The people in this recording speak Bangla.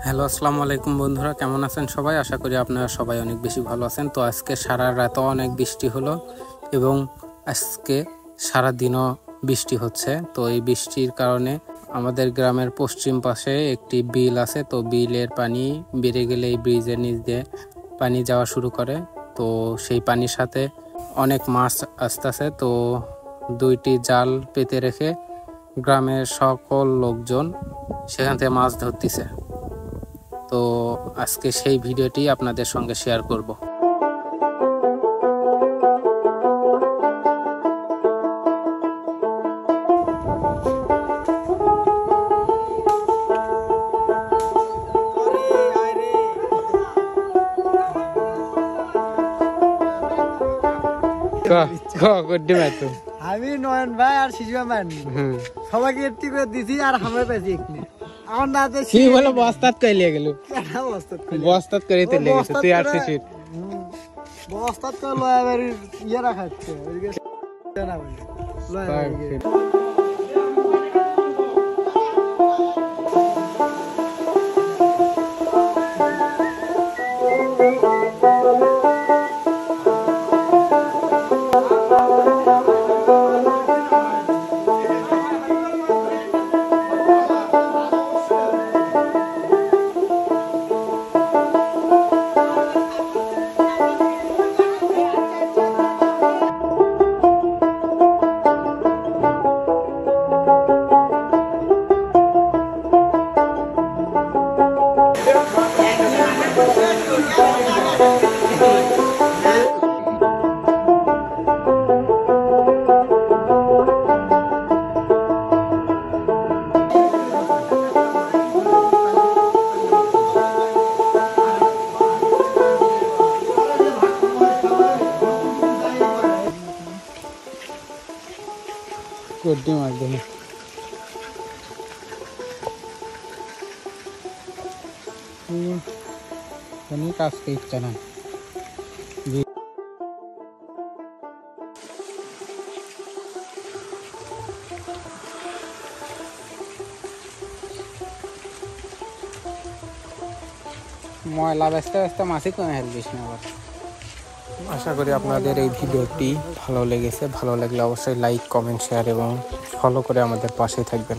হ্যালো, আসসালামু আলাইকুম বন্ধুরা, কেমন আছেন সবাই? আশা করি আপনারা সবাই অনেক বেশি ভালো আছেন। তো আজকে সারা রাতও অনেক বৃষ্টি হলো এবং আজকে সারা দিনও বৃষ্টি হচ্ছে। তো এই বৃষ্টির কারণে আমাদের গ্রামের পশ্চিম পাশে একটি বিল আছে। তো বিলের পানি বেড়ে গেলে এই ব্রিজের নিচ দিয়ে পানি যাওয়া শুরু করে। তো সেই পানির সাথে অনেক মাছ আসতেছে। তো দুইটি জাল পেতে রেখে গ্রামের সকল লোকজন সেখান থেকে মাছ ধরতেছে। তো আজকে সেই ভিডিওটি আপনাদের সঙ্গে শেয়ার করব। আমি নয়ন ভাই আর শিশু ম্যান সবাইকে একটি করে দিছি আর আমরা পেয়েছি একটি আমার না কি বলে বস্তাত কইলে গেল বস্তাত করে তেলে গেছে তুই আর শিশির বস্তাত করে লয়াবের ইয়ে রাখাচ্ছে ওইদিকে না বলে লয়াবের কোডি মার দেন কোন কাজ করতে না ময়লা ব্যস্ত ব্যস্ত মাছই কমে হেলবিস না আবার। আশা করি আপনাদের এই ভিডিওটি ভালো লেগেছে। ভালো লাগলে অবশ্যই লাইক, কমেন্ট, শেয়ার এবং ফলো করে আমাদের পাশে থাকবেন।